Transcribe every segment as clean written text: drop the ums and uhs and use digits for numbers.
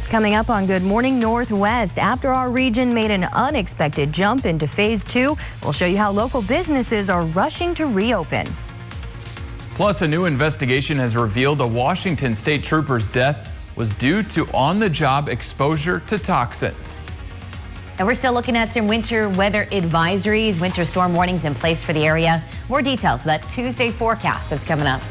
Coming up on Good Morning Northwest, after our region made an unexpected jump into Phase 2, we'll show you how local businesses are rushing to reopen. Plus, a new investigation has revealed a Washington state trooper's death was due to on-the-job exposure to toxins. And we're still looking at some winter weather advisories, winter storm warnings in place for the area. More details of that Tuesday forecast that's coming up.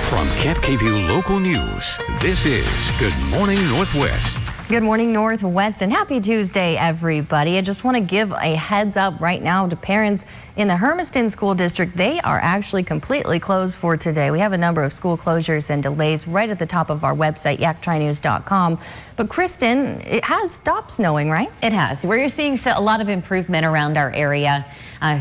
From Camp KVUE Local News, this is Good Morning Northwest. Good morning, Northwest, and happy Tuesday, everybody. I just want to give a heads up right now to parents in the Hermiston School District. They are actually completely closed for today. We have a number of school closures and delays right at the top of our website, yaktrynews.com. But Kristen, it has stopped snowing, right? It has. We're seeing a lot of improvement around our area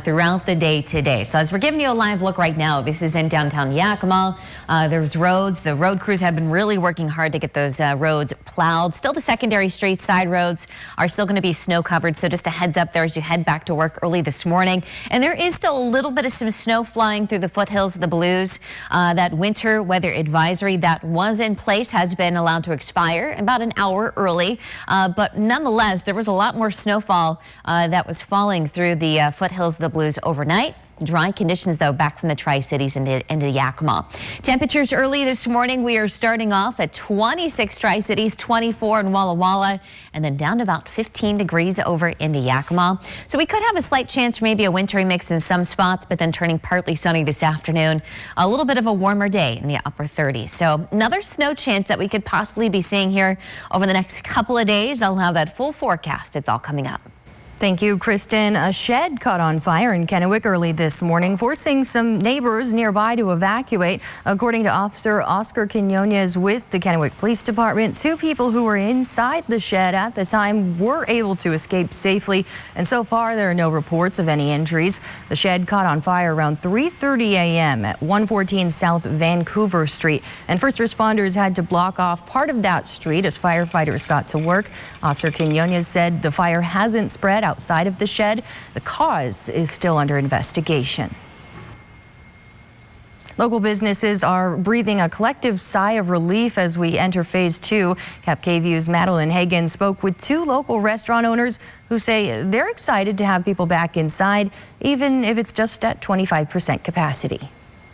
throughout the day today. So as we're giving you a live look right now, this is in downtown Yakima. There's roads. The road crews have been really working hard to get those roads plowed. Still, the secondary street side roads are still going to be snow covered. So just a heads up there as you head back to work early this morning. And there is still a little bit of some snow flying through the foothills of the Blues. That winter weather advisory that was in place has been allowed to expire about an hour early. But nonetheless, there was a lot more snowfall that was falling through the foothills of the Blues overnight. Dry conditions, though, back from the Tri-Cities into Yakima. Temperatures early this morning, we are starting off at 26 Tri-Cities, 24 in Walla Walla, and then down to about 15 degrees over into Yakima. So we could have a slight chance for maybe a wintry mix in some spots, but then turning partly sunny this afternoon. A little bit of a warmer day in the upper 30s. So another snow chance that we could possibly be seeing here over the next couple of days. I'll have that full forecast. It's all coming up. Thank you, Kristen. A shed caught on fire in Kennewick early this morning, forcing some neighbors nearby to evacuate. According to Officer Oscar Quinones with the Kennewick Police Department, 2 people who were inside the shed at the time were able to escape safely, and so far there are no reports of any injuries. The shed caught on fire around 3:30 a.m. at 114 South Vancouver Street, and first responders had to block off part of that street as firefighters got to work. Officer Quinones said the fire hasn't spread outside of the shed. The cause is still under investigation. Local businesses are breathing a collective sigh of relief as we enter Phase 2. Cap KVUE's Madeline Hagan spoke with 2 local restaurant owners who say they're excited to have people back inside, even if it's just at 25% capacity.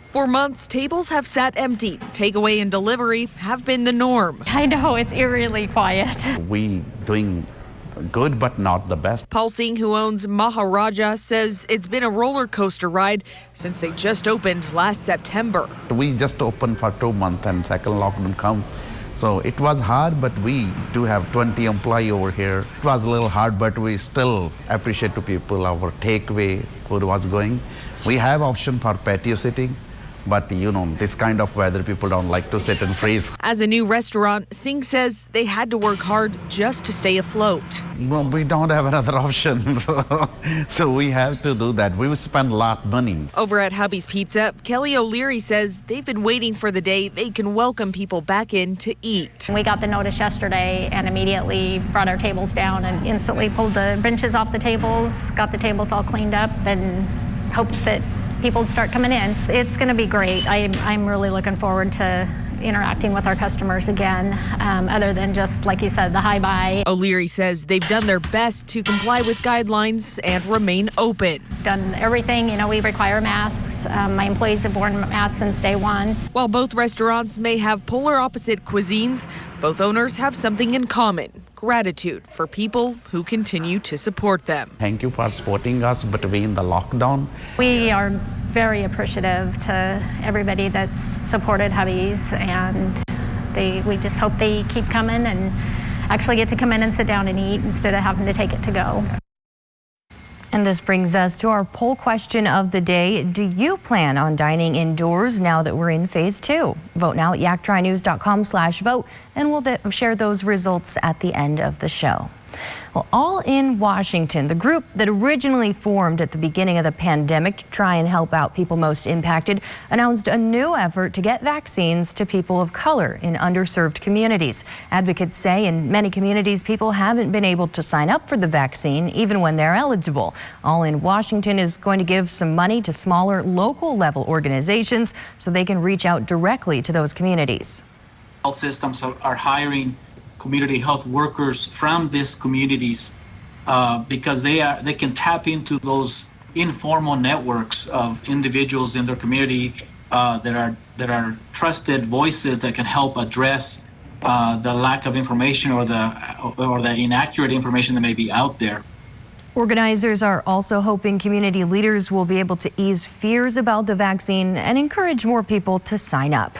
For months, tables have sat empty. Takeaway and delivery have been the norm. I know, it's eerily quiet. We doing good, but not the best. Paul Singh, who owns Maharaja, says it's been a roller coaster ride since they just opened last September. We just opened for 2 months and second lockdown come. So it was hard, but we do have 20 employees over here. It was a little hard, but we still appreciate to people our takeaway food was going. We have option for patio sitting. But, you know, this kind of weather, people don't like to sit and freeze. As a new restaurant, Singh says they had to work hard just to stay afloat. Well, we don't have another option, so we have to do that. We spend a lot of money. Over at Hubby's Pizza, Kelly O'Leary says they've been waiting for the day they can welcome people back in to eat. We got the notice yesterday and immediately brought our tables down and instantly pulled the benches off the tables, got the tables all cleaned up, and hoped that people would start coming in. It's going to be great. I'm really looking forward to interacting with our customers again, other than just, like you said, the hi bye. O'Leary says they've done their best to comply with guidelines and remain open. Done everything. You know, we require masks. My employees have worn masks since day one. While both restaurants may have polar opposite cuisines, both owners have something in common: gratitude for people who continue to support them. Thank you for supporting us between the lockdown. We are very appreciative to everybody that's supported Hubby's, and we just hope they keep coming and actually get to come in and sit down and eat instead of having to take it to go. And this brings us to our poll question of the day. Do you plan on dining indoors now that we're in Phase 2? Vote now at yaktrynews.com/vote, and we'll share those results at the end of the show. Well, All in Washington, the group that originally formed at the beginning of the pandemic to try and help out people most impacted, announced a new effort to get vaccines to people of color in underserved communities. Advocates say in many communities, people haven't been able to sign up for the vaccine even when they're eligible. All in Washington is going to give some money to smaller local level organizations so they can reach out directly to those communities. Health systems are hiring community health workers from these communities because they can tap into those informal networks of individuals in their community that are trusted voices that can help address the lack of information or the inaccurate information that may be out there. Organizers are also hoping community leaders will be able to ease fears about the vaccine and encourage more people to sign up.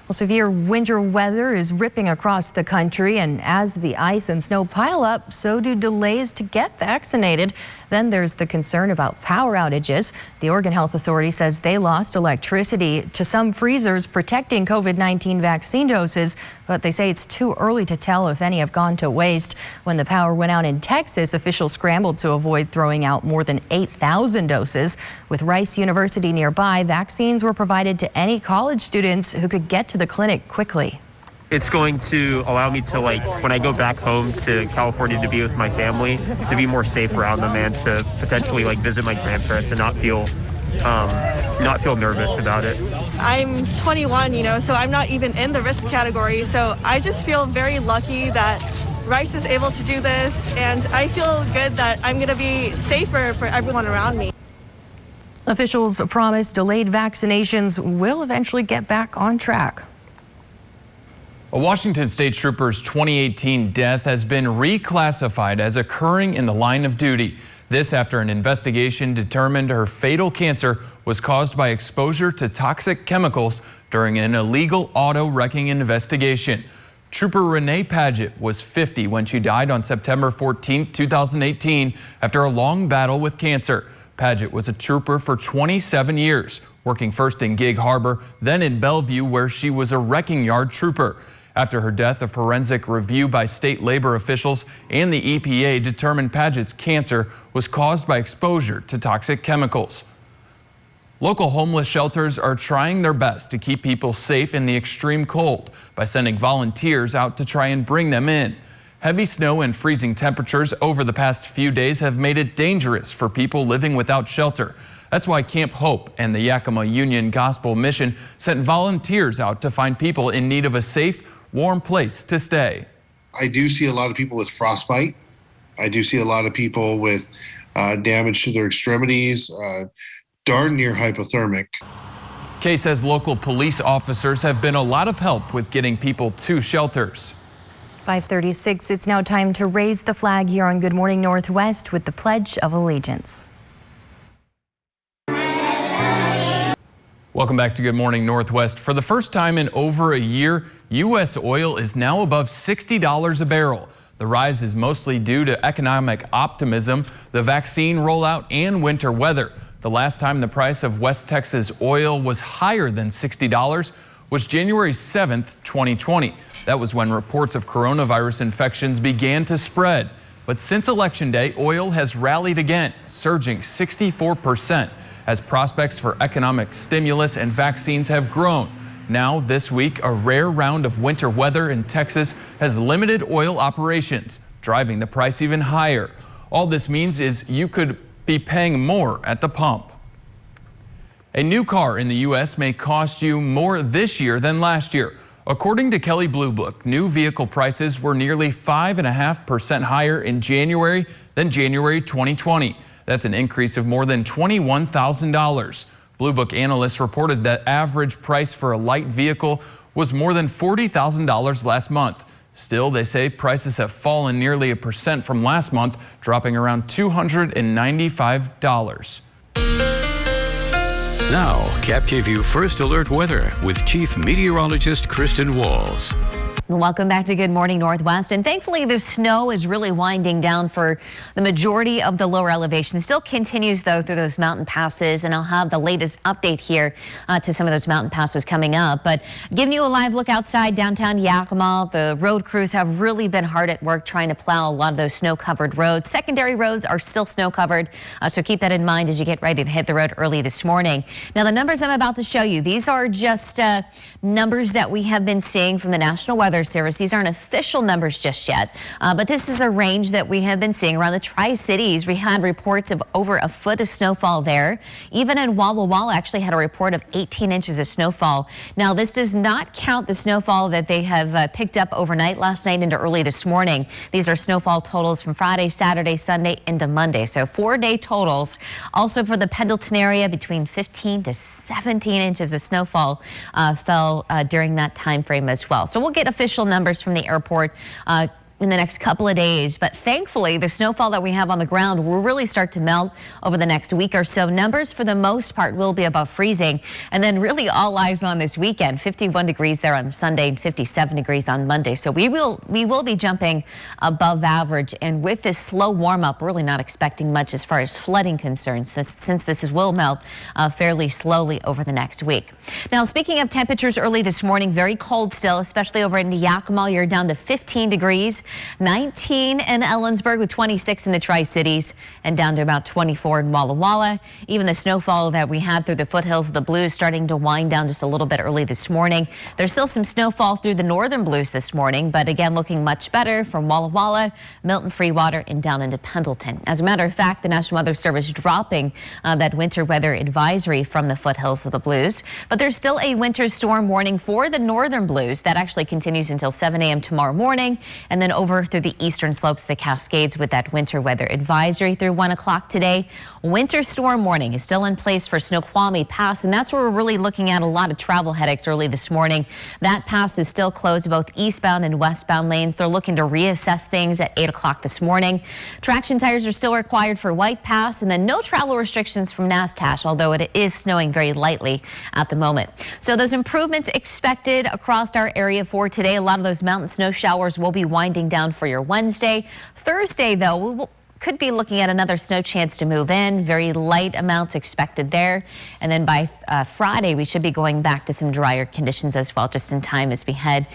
Well, severe winter weather is ripping across the country, and as the ice and snow pile up, so do delays to get vaccinated. Then there's the concern about power outages. The Oregon Health Authority says they lost electricity to some freezers protecting COVID-19 vaccine doses, but they say it's too early to tell if any have gone to waste. When the power went out in Texas, officials scrambled to avoid throwing out more than 8,000 doses. With Rice University nearby, vaccines were provided to any college students who could get to the clinic quickly. It's going to allow me to, when I go back home to California to be with my family, to be more safe around them and to potentially visit my grandparents and not feel nervous about it. I'm 21, so I'm not even in the risk category. So I just feel very lucky that Rice is able to do this, and I feel good that I'm going to be safer for everyone around me. Officials promise delayed vaccinations will eventually get back on track. A Washington State trooper's 2018 death has been reclassified as occurring in the line of duty. This after an investigation determined her fatal cancer was caused by exposure to toxic chemicals during an illegal auto wrecking investigation. Trooper Renee Padgett was 50 when she died on September 14, 2018, after a long battle with cancer. Padgett was a trooper for 27 years, working first in Gig Harbor, then in Bellevue, where she was a wrecking yard trooper. After her death, a forensic review by state labor officials and the EPA determined Padgett's cancer was caused by exposure to toxic chemicals. Local homeless shelters are trying their best to keep people safe in the extreme cold by sending volunteers out to try and bring them in. Heavy snow and freezing temperatures over the past few days have made it dangerous for people living without shelter. That's why Camp Hope and the Yakima Union Gospel Mission sent volunteers out to find people in need of a safe, warm place to stay. I do see a lot of people with frostbite. I do see a lot of people with damage to their extremities, darn near hypothermic. Kay says local police officers have been a lot of help with getting people to shelters. 5:36, it's now time to raise the flag here on Good Morning Northwest with the Pledge of Allegiance. Welcome back to Good Morning Northwest. For the first time in over a year, U.S. oil is now above $60 a barrel. The rise is mostly due to economic optimism, the vaccine rollout, and winter weather. The last time the price of West Texas oil was higher than $60 was January 7th, 2020. That was when reports of coronavirus infections began to spread. But since Election Day, oil has rallied again, surging 64%. As prospects for economic stimulus and vaccines have grown. Now, this week, a rare round of winter weather in Texas has limited oil operations, driving the price even higher. All this means is you could be paying more at the pump. A new car in the U.S. may cost you more this year than last year. According to Kelley Blue Book, new vehicle prices were nearly 5.5% higher in January than January 2020. That's an increase of more than $21,000. Blue Book analysts reported that average price for a light vehicle was more than $40,000 last month. Still, they say prices have fallen nearly 1% from last month, dropping around $295. Now, Cap KVU First Alert Weather with Chief Meteorologist Kristen Walls. Welcome back to Good Morning Northwest. And thankfully, the snow is really winding down for the majority of the lower elevation. Still continues, though, through those mountain passes. And I'll have the latest update here to some of those mountain passes coming up. But giving you a live look outside downtown Yakima, the road crews have really been hard at work trying to plow a lot of those snow-covered roads. Secondary roads are still snow-covered, so keep that in mind as you get ready to hit the road early this morning. Now, the numbers I'm about to show you, these are just numbers that we have been seeing from the National Weather Weather Service. These aren't official numbers just yet, but this is a range that we have been seeing around the Tri-Cities. We had reports of over a foot of snowfall there. Even in Walla Walla actually had a report of 18 inches of snowfall. Now, this does not count the snowfall that they have picked up overnight last night into early this morning. These are snowfall totals from Friday, Saturday, Sunday into Monday. So 4-day totals. Also for the Pendleton area, between 15 to 17 inches of snowfall fell during that time frame as well. So we'll get official numbers from the airport in the next couple of days, but thankfully the snowfall that we have on the ground will really start to melt over the next week or so. Numbers for the most part will be above freezing, and then really all eyes on this weekend. 51 degrees there on Sunday and 57 degrees on Monday. So we will be jumping above average, and with this slow warm up, really not expecting much as far as flooding concerns since this will melt fairly slowly over the next week. Now, speaking of temperatures early this morning, very cold still, especially over in Yakima. You're down to 15 degrees. 19 in Ellensburg with 26 in the Tri-Cities and down to about 24 in Walla Walla. Even the snowfall that we had through the foothills of the Blues starting to wind down just a little bit early this morning. There's still some snowfall through the northern Blues this morning, but again looking much better from Walla Walla, Milton, Freewater, and down into Pendleton. As a matter of fact, the National Weather Service dropping that winter weather advisory from the foothills of the Blues, but there's still a winter storm warning for the northern Blues that actually continues until 7 a.m. tomorrow morning, and then over through the eastern slopes of the Cascades with that winter weather advisory through 1 o'clock today. Winter storm warning is still in place for Snoqualmie Pass, and that's where we're really looking at a lot of travel headaches early this morning. That pass is still closed, both eastbound and westbound lanes. They're looking to reassess things at 8 o'clock this morning. Traction tires are still required for White Pass, and then no travel restrictions from Nastash, although it is snowing very lightly at the moment. So those improvements expected across our area for today. A lot of those mountain snow showers will be winding down for your Wednesday. Thursday, though, we could be looking at another snow chance to move in. Very light amounts expected there. And then by Friday, we should be going back to some drier conditions as well, just in time as we head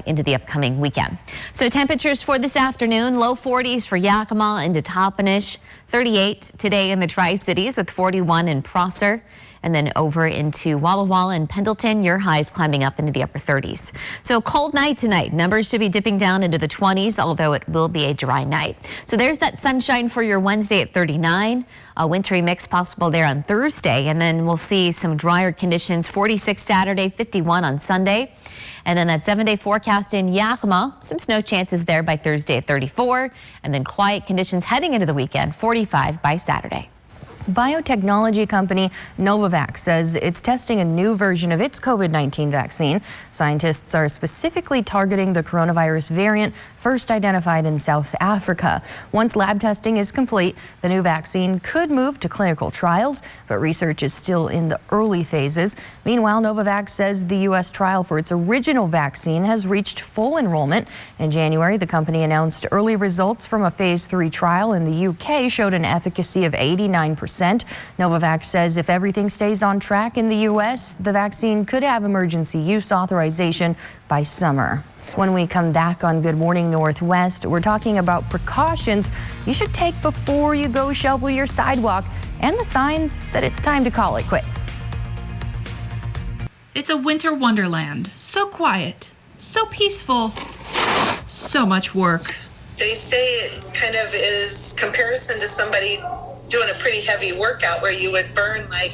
into the upcoming weekend. So temperatures for this afternoon, low 40s for Yakima into Toppenish, 38 today in the Tri-Cities with 41 in Prosser. And then over into Walla Walla and Pendleton, your highs climbing up into the upper 30s. So a cold night tonight. Numbers should be dipping down into the 20s, although it will be a dry night. So there's that sunshine for your Wednesday at 39. A wintry mix possible there on Thursday. And then we'll see some drier conditions, 46 Saturday, 51 on Sunday. And then that 7-day forecast in Yakima, some snow chances there by Thursday at 34. And then quiet conditions heading into the weekend, 45 by Saturday. Biotechnology company Novavax says it's testing a new version of its COVID-19 vaccine. Scientists are specifically targeting the coronavirus variant first identified in South Africa. Once lab testing is complete, the new vaccine could move to clinical trials, but research is still in the early phases. Meanwhile, Novavax says the U.S. trial for its original vaccine has reached full enrollment. In January, the company announced early results from a phase 3 trial in the U.K. showed an efficacy of 89%. Novavax says if everything stays on track in the U.S., the vaccine could have emergency use authorization by summer. When we come back on Good Morning Northwest, we're talking about precautions you should take before you go shovel your sidewalk and the signs that it's time to call it quits. It's a winter wonderland. So quiet, so peaceful, so much work. They say it kind of is comparison to somebody doing a pretty heavy workout where you would burn like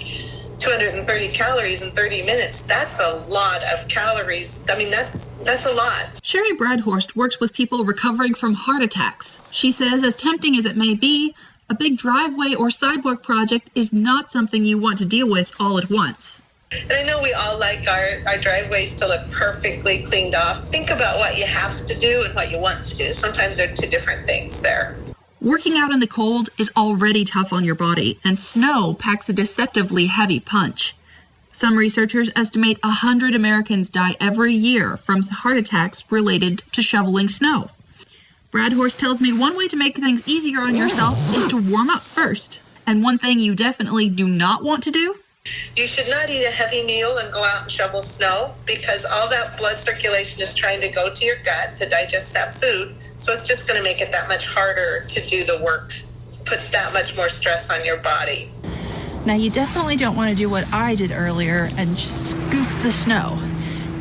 230 calories in 30 minutes. That's a lot of calories. I mean, that's a lot. Sherry Bradhorst works with people recovering from heart attacks. She says, as tempting as it may be, a big driveway or sidewalk project is not something you want to deal with all at once. And I know we all like our driveways to look perfectly cleaned off. Think about what you have to do and what you want to do. Sometimes they're two different things there. Working out in the cold is already tough on your body, and snow packs a deceptively heavy punch. Some researchers estimate 100 Americans die every year from heart attacks related to shoveling snow. Bradhorst tells me one way to make things easier on yourself is to warm up first. And one thing you definitely do not want to do? You should not eat a heavy meal and go out and shovel snow because all that blood circulation is trying to go to your gut to digest that food. So it's just going to make it that much harder to do the work, put that much more stress on your body. Now, you definitely don't want to do what I did earlier and just scoop the snow.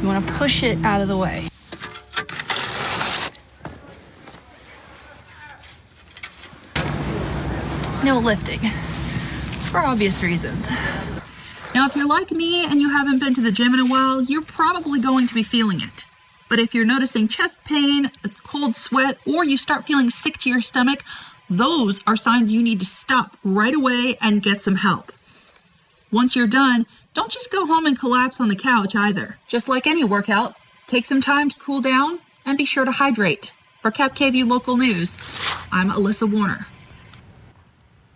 You want to push it out of the way. no lifting, for obvious reasons. Now, if you're like me and you haven't been to the gym in a while, you're probably going to be feeling it. But if you're noticing chest pain, a cold sweat, or you start feeling sick to your stomach, those are signs you need to stop right away and get some help. Once you're done, don't just go home and collapse on the couch either. Just like any workout, take some time to cool down and be sure to hydrate. For KVU Local News, I'm Alyssa Warner.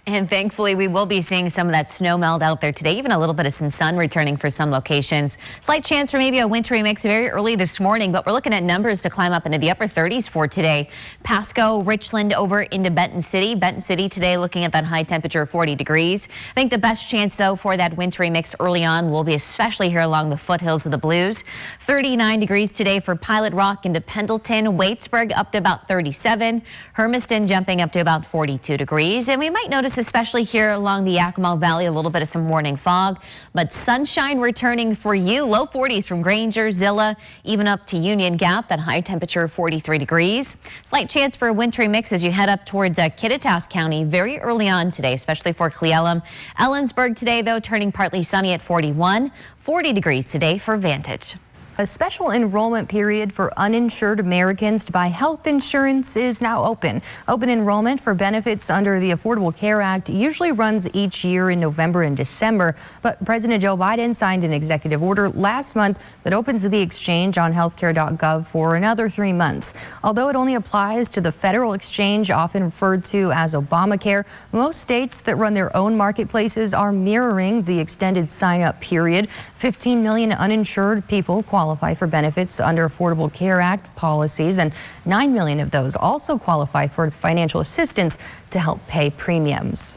And thankfully, we will be seeing some of that snow melt out there today, even a little bit of some sun returning for some locations. Slight chance for maybe a wintry mix very early this morning, but we're looking at numbers to climb up into the upper 30s for today. Pasco, Richland over into Benton City. Benton City today looking at that high temperature of 40 degrees. I think the best chance, though, for that wintry mix early on will be especially here along the foothills of the Blues. 39 degrees today for Pilot Rock into Pendleton. Waitsburg up to about 37. Hermiston jumping up to about 42 degrees. And we might notice especially here along the Yakima Valley, a little bit of some morning fog, but sunshine returning for you. Low 40s from Granger, Zilla, even up to Union Gap, that high temperature of 43 degrees. Slight chance for a wintry mix as you head up towards Kittitas County very early on today, especially for Cle Elum. Ellensburg today, though, turning partly sunny at 41, 40 degrees today for Vantage. A special enrollment period for uninsured Americans to buy health insurance is now open. Open enrollment for benefits under the Affordable Care Act usually runs each year in November and December, but President Joe Biden signed an executive order last month that opens the exchange on healthcare.gov for another 3 months. Although it only applies to the federal exchange, often referred to as Obamacare, most states that run their own marketplaces are mirroring the extended sign-up period. 15 million uninsured people qualify for benefits under Affordable Care Act policies, and 9 million of those also qualify for financial assistance to help pay premiums.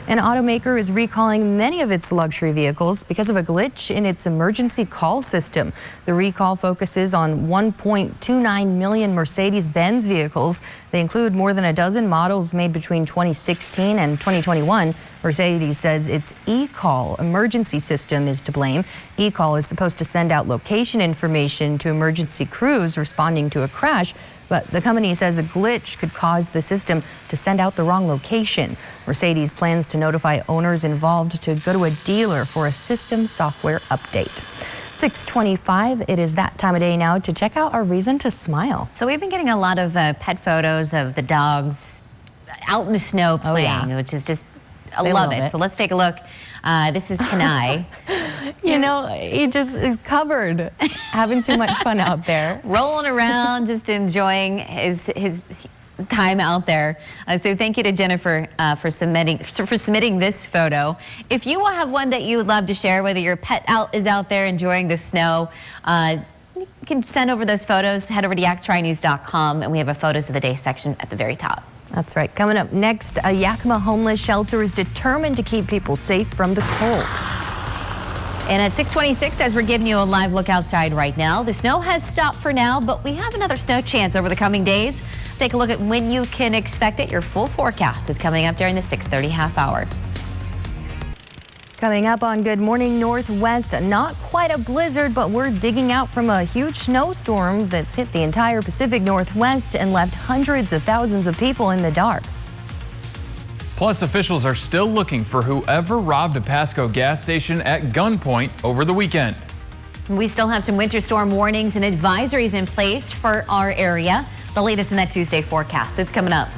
An automaker is recalling many of its luxury vehicles because of a glitch in its emergency call system. The recall focuses on 1.29 million Mercedes-Benz vehicles. They include more than a dozen models made between 2016 and 2021. Mercedes says its eCall emergency system is to blame. eCall is supposed to send out location information to emergency crews responding to a crash, but the company says a glitch could cause the system to send out the wrong location. Mercedes plans to notify owners involved to go to a dealer for a system software update. 6:25, it is that time of day now to check out our reason to smile. So we've been getting a lot of pet photos of the dogs out in the snow playing, which is just, I love it. So let's take a look. This is Kenai. You know, he just is covered, having too much fun out there. Rolling around, just enjoying his time out there. So thank you to Jennifer for submitting this photo. If you will have one that you would love to share, whether your pet is out there enjoying the snow, you can send over those photos. Head over to yaktrynews.com, and we have a photos of the day section at the very top. That's right. Coming up next, a Yakima homeless shelter is determined to keep people safe from the cold. And at 6:26, as we're giving you a live look outside right now, the snow has stopped for now, but we have another snow chance over the coming days. Take a look at when you can expect it. Your full forecast is coming up during the 6:30 half hour. Coming up on Good Morning Northwest, not quite a blizzard, but we're digging out from a huge snowstorm that's hit the entire Pacific Northwest and left hundreds of thousands of people in the dark. Plus, officials are still looking for whoever robbed a Pasco gas station at gunpoint over the weekend. We still have some winter storm warnings and advisories in place for our area. The latest in that Tuesday forecast. It's coming up.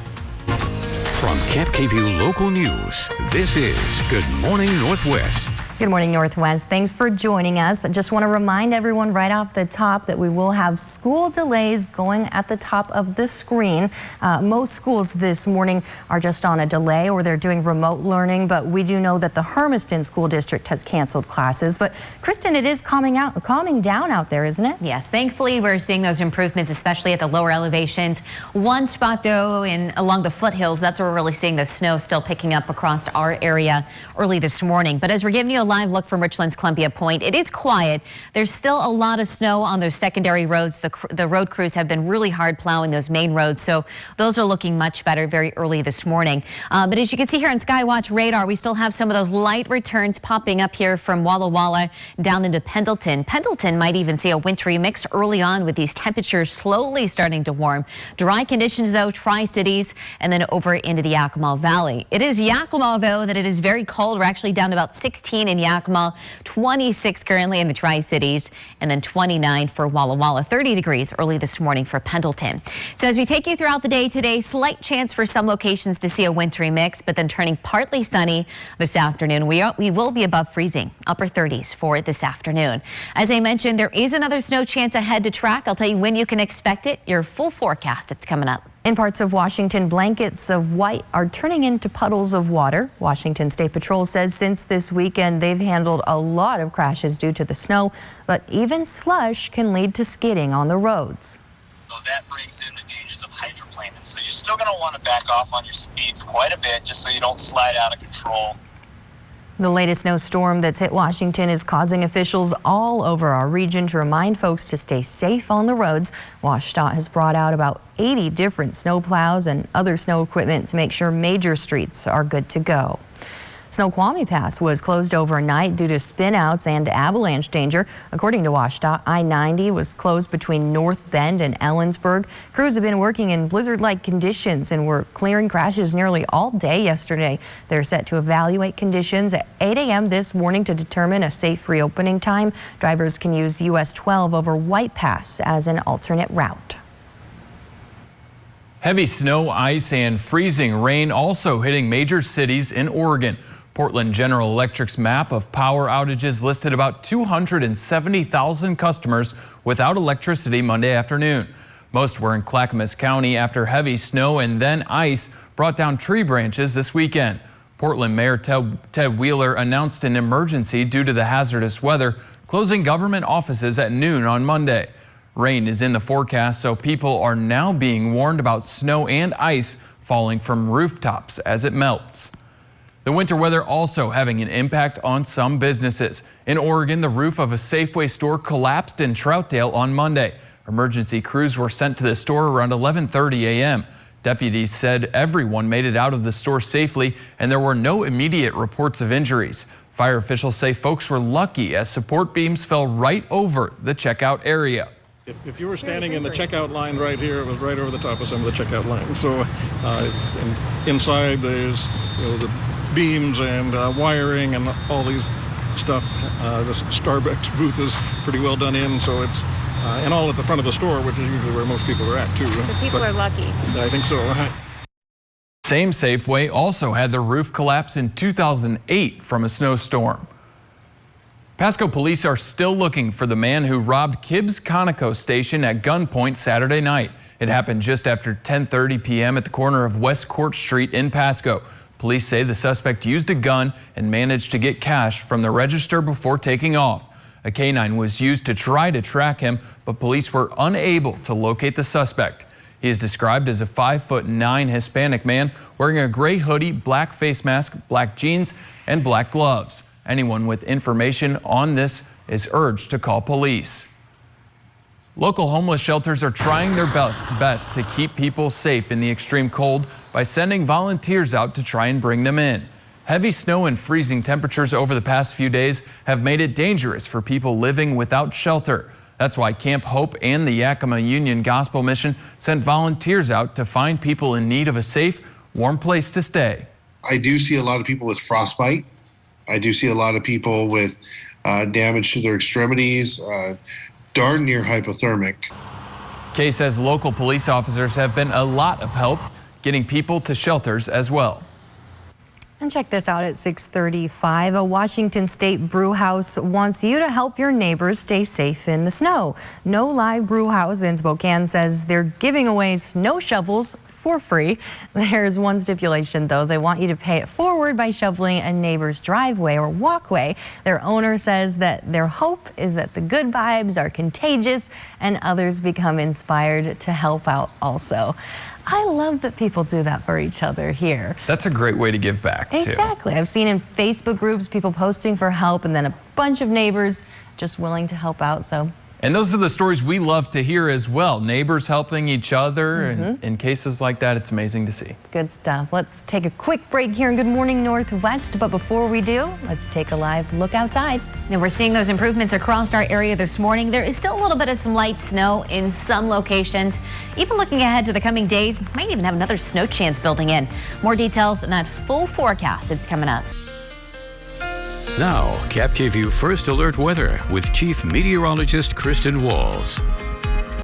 From KVU Local News, this is Good Morning Northwest. Good morning, Northwest. Thanks for joining us. I just want to remind everyone right off the top that we will have school delays going at the top of the screen. Most schools this morning are just on a delay or they're doing remote learning, but we do know that the Hermiston School District has canceled classes. But Kristen, it is calming down out there, isn't it? Yes, thankfully we're seeing those improvements, especially at the lower elevations. One spot though, along the foothills, that's where we're really seeing the snow still picking up across our area early this morning. But as we're giving you a live look from Richland's Columbia Point. It is quiet. There's still a lot of snow on those secondary roads. The road crews have been really hard plowing those main roads, so those are looking much better very early this morning. But as you can see here on Skywatch radar, we still have some of those light returns popping up here from Walla Walla down into Pendleton. Pendleton might even see a wintry mix early on with these temperatures slowly starting to warm. Dry conditions though, Tri-Cities, and then over into the Yakima Valley. It is Yakima though that it is very cold. We're actually down to about 16 in Yakima, 26 currently in the Tri-Cities, and then 29 for Walla Walla, 30 degrees early this morning for Pendleton. So as we take you throughout the day today, slight chance for some locations to see a wintry mix, but then turning partly sunny this afternoon. We will be above freezing, upper 30s for this afternoon. As I mentioned, there is another snow chance ahead to track. I'll tell you when you can expect it. Your full forecast, it's coming up. In parts of Washington, blankets of white are turning into puddles of water. Washington State Patrol says since this weekend, they've handled a lot of crashes due to the snow, but even slush can lead to skidding on the roads. So that brings in the dangers of hydroplaning. So you're still going to want to back off on your speeds quite a bit just so you don't slide out of control. The latest snowstorm that's hit Washington is causing officials all over our region to remind folks to stay safe on the roads. WashDOT has brought out about 80 different snow plows and other snow equipment to make sure major streets are good to go. Snoqualmie Pass was closed overnight due to spinouts and avalanche danger. According to WashDOT, I-90 was closed between North Bend and Ellensburg. Crews have been working in blizzard-like conditions and were clearing crashes nearly all day yesterday. They're set to evaluate conditions at 8 a.m. this morning to determine a safe reopening time. Drivers can use US 12 over White Pass as an alternate route. Heavy snow, ice, and freezing rain also hitting major cities in Oregon. Portland General Electric's map of power outages listed about 270,000 customers without electricity Monday afternoon. Most were in Clackamas County after heavy snow and then ice brought down tree branches this weekend. Portland Mayor Ted Wheeler announced an emergency due to the hazardous weather, closing government offices at noon on Monday. Rain is in the forecast, so people are now being warned about snow and ice falling from rooftops as it melts. The winter weather also having an impact on some businesses. In Oregon, the roof of a Safeway store collapsed in Troutdale on Monday. Emergency crews were sent to the store around 11:30 a.m. Deputies said everyone made it out of the store safely and there were no immediate reports of injuries. Fire officials say folks were lucky as support beams fell right over the checkout area. If you were standing in the checkout line right here, it was right over the top of some of the checkout lines. So inside there's the beams and wiring and all these stuff. The Starbucks booth is pretty well done in, so it's and all at the front of the store, which is usually where most people are at too. So people are lucky. I think so. Same Safeway also had the roof collapse in 2008 from a snowstorm. Pasco police are still looking for the man who robbed Kibbs Conoco station at gunpoint Saturday night. It happened just after 10:30 p.m. at the corner of West Court Street in Pasco. Police say the suspect used a gun and managed to get cash from the register before taking off. A canine was used to try to track him, but police were unable to locate the suspect. He is described as a 5'9" Hispanic man wearing a gray hoodie, black face mask, black jeans, and black gloves. Anyone with information on this is urged to call police. Local homeless shelters are trying their best to keep people safe in the extreme cold by sending volunteers out to try and bring them in. Heavy snow and freezing temperatures over the past few days have made it dangerous for people living without shelter. That's why Camp Hope and the Yakima Union Gospel Mission sent volunteers out to find people in need of a safe, warm place to stay. I do see a lot of people with frostbite. I do see a lot of people with damage to their extremities, darn near hypothermic. Kay says local police officers have been a lot of help getting people to shelters as well. And check this out at 6:35. A Washington State brew house wants you to help your neighbors stay safe in the snow. No Live Brew House in Spokane says they're giving away snow shovels for free. There's one stipulation, though. They want you to pay it forward by shoveling a neighbor's driveway or walkway. Their owner says that their hope is that the good vibes are contagious and others become inspired to help out also. I love that people do that for each other here. That's a great way to give back, too. Exactly. I've seen in Facebook groups people posting for help and then a bunch of neighbors just willing to help out. So. And those are the stories we love to hear as well. Neighbors helping each other. And in cases like that, it's amazing to see. Good stuff. Let's take a quick break here in Good Morning Northwest. But before we do, let's take a live look outside. Now we're seeing those improvements across our area this morning. There is still a little bit of some light snow in some locations. Even looking ahead to the coming days, might even have another snow chance building in. More details in that full forecast. It's coming up. Now, Cap KVU First Alert Weather with Chief Meteorologist Kristen Walls.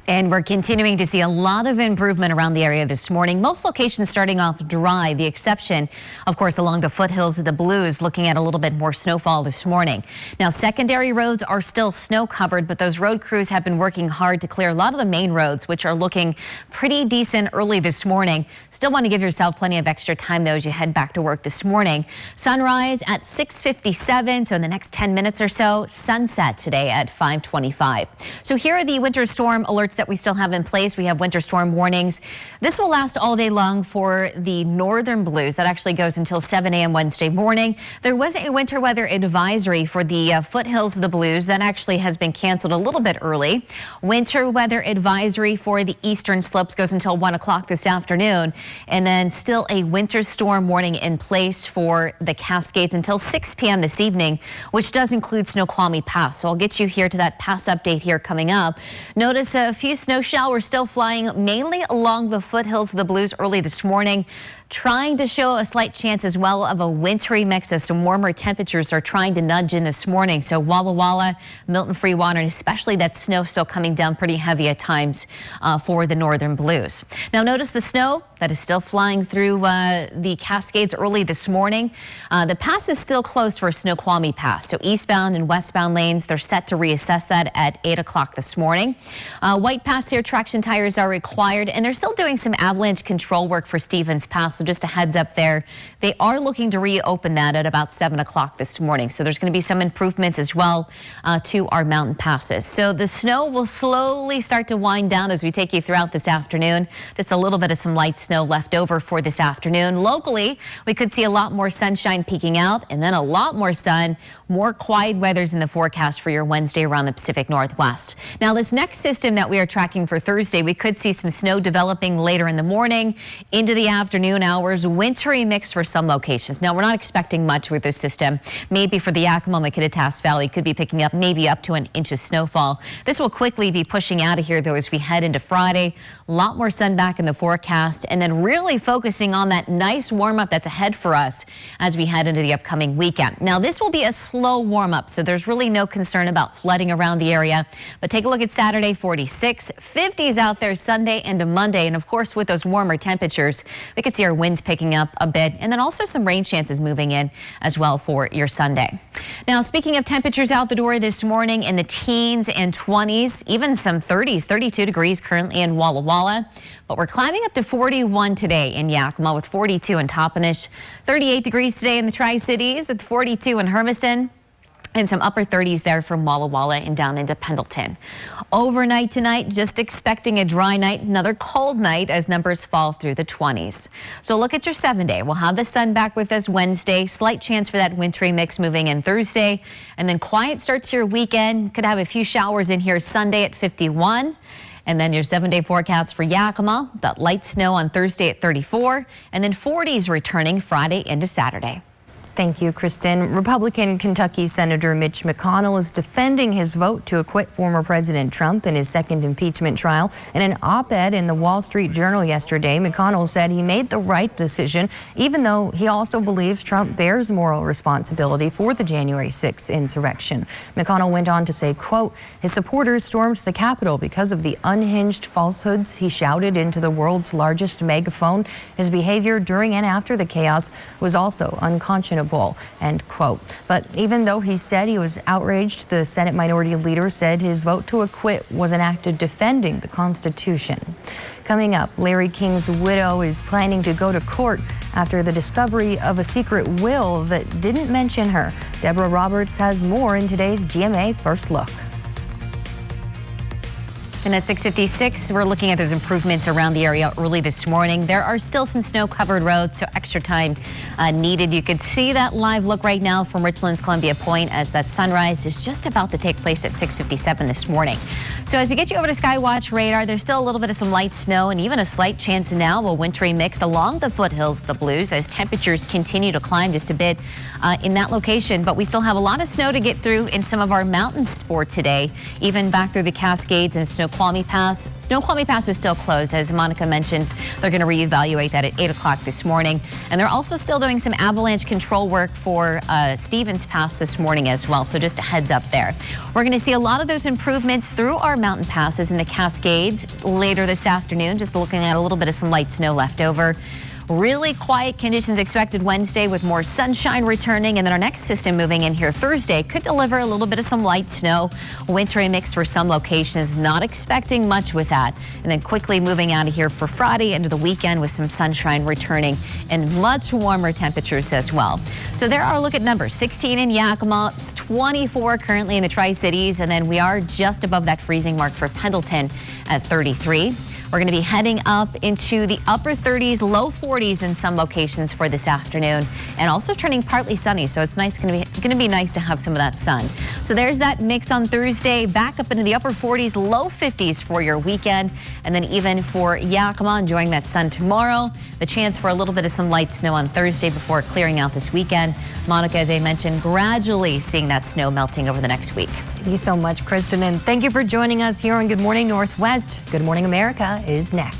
And we're continuing to see a lot of improvement around the area this morning. Most locations starting off dry, the exception, of course, along the foothills of the Blues, looking at a little bit more snowfall this morning. Now, secondary roads are still snow covered, but those road crews have been working hard to clear a lot of the main roads, which are looking pretty decent early this morning. Still want to give yourself plenty of extra time, though, as you head back to work this morning. Sunrise at 6:57, so in the next 10 minutes or so. Sunset today at 5:25. So here are the winter storm alerts that we still have in place. We have winter storm warnings. This will last all day long for the northern Blues. That actually goes until 7 a.m. Wednesday morning. There was a winter weather advisory for the foothills of the Blues. That actually has been canceled a little bit early. Winter weather advisory for the eastern slopes goes until 1 o'clock this afternoon. And then still a winter storm warning in place for the Cascades until 6 p.m. this evening, which does include Snoqualmie Pass. So I'll get you here to that pass update here coming up. Notice a few snow showers still flying mainly along the foothills of the Blues early this morning. Trying to show a slight chance as well of a wintry mix as some warmer temperatures are trying to nudge in this morning. So Walla Walla, Milton Freewater, and especially that snow still coming down pretty heavy at times for the northern Blues. Now notice the snow that is still flying through the Cascades early this morning. The pass is still closed for Snoqualmie Pass. So eastbound and westbound lanes, they're set to reassess that at 8 o'clock this morning. White Pass here, traction tires are required, and they're still doing some avalanche control work for Stevens Pass. So just a heads up there. They are looking to reopen that at about 7 o'clock this morning. So there's going to be some improvements as well to our mountain passes. So the snow will slowly start to wind down as we take you throughout this afternoon. Just a little bit of some light snow left over for this afternoon. Locally, we could see a lot more sunshine peeking out and then a lot more sun. More quiet weathers in the forecast for your Wednesday around the Pacific Northwest. Now this next system that we are tracking for Thursday, we could see some snow developing later in the morning into the afternoon hours. Wintry mix for some locations. Now we're not expecting much with this system. Maybe for the Yakima and the Kittitas Valley could be picking up maybe up to an inch of snowfall. This will quickly be pushing out of here though as we head into Friday. A lot more sun back in the forecast and then really focusing on that nice warm up that's ahead for us as we head into the upcoming weekend. Now this will be a slow warm up, so there's really no concern about flooding around the area. But take a look at Saturday, 46, 50s out there Sunday into Monday. And of course, with those warmer temperatures, we could see our winds picking up a bit and then also some rain chances moving in as well for your Sunday. Now, speaking of temperatures out the door this morning in the teens and 20s, even some 30s, 32 degrees currently in Walla Walla. But we're climbing up to 41 today in Yakima with 42 in Toppenish, 38 degrees today in the Tri-Cities with 42 in Hermiston. And some upper 30s there from Walla Walla and down into Pendleton. Overnight tonight, just expecting a dry night, another cold night as numbers fall through the 20s. So look at your 7-day. We'll have the sun back with us Wednesday. Slight chance for that wintry mix moving in Thursday. And then quiet start to your weekend. Could have a few showers in here Sunday at 51. And then your 7-day forecast for Yakima. That light snow on Thursday at 34. And then 40s returning Friday into Saturday. Thank you, Kristen. Republican Kentucky Senator Mitch McConnell is defending his vote to acquit former President Trump in his second impeachment trial. In an op-ed in the Wall Street Journal yesterday, McConnell said he made the right decision, even though he also believes Trump bears moral responsibility for the January 6th insurrection. McConnell went on to say, quote, his supporters stormed the Capitol because of the unhinged falsehoods he shouted into the world's largest megaphone. His behavior during and after the chaos was also unconscionable acceptable, end quote. But even though he said he was outraged, the Senate Minority Leader said his vote to acquit was an act of defending the Constitution. Coming up, Larry King's widow is planning to go to court after the discovery of a secret will that didn't mention her. Deborah Roberts has more in today's GMA First Look. And at 6:56, we're looking at those improvements around the area early this morning. There are still some snow-covered roads, so extra time needed. You can see that live look right now from Richland's Columbia Point as that sunrise is just about to take place at 6:57 this morning. So as we get you over to Skywatch radar, there's still a little bit of some light snow and even a slight chance now of a wintry mix along the foothills of the Blues as temperatures continue to climb just a bit in that location. But we still have a lot of snow to get through in some of our mountains for today, even back through the Cascades and Snoqualmie Pass. Snoqualmie Pass is still closed. As Monica mentioned, they're going to reevaluate that at 8 o'clock this morning. And they're also still doing some avalanche control work for Stevens Pass this morning as well. So just a heads up there. We're going to see a lot of those improvements through our mountain passes in the Cascades later this afternoon. Just looking at a little bit of some light snow left over. Really quiet conditions expected Wednesday with more sunshine returning, and then our next system moving in here Thursday could deliver a little bit of some light snow, wintry mix for some locations, not expecting much with that. And then quickly moving out of here for Friday into the weekend with some sunshine returning and much warmer temperatures as well. So there are a look at numbers: 16 in Yakima, 24 currently in the Tri-Cities, and then we are just above that freezing mark for Pendleton at 33. We're going to be heading up into the upper 30s, low 40s in some locations for this afternoon, and also turning partly sunny. So it's nice, going to be nice to have some of that sun. So there's that mix on Thursday, back up into the upper 40s, low 50s for your weekend, and then even for Yakima, enjoying that sun tomorrow. The chance for a little bit of some light snow on Thursday before clearing out this weekend. Monica, as I mentioned, gradually seeing that snow melting over the next week. Thank you so much, Kristen, and thank you for joining us here on Good Morning Northwest. Good Morning America is next.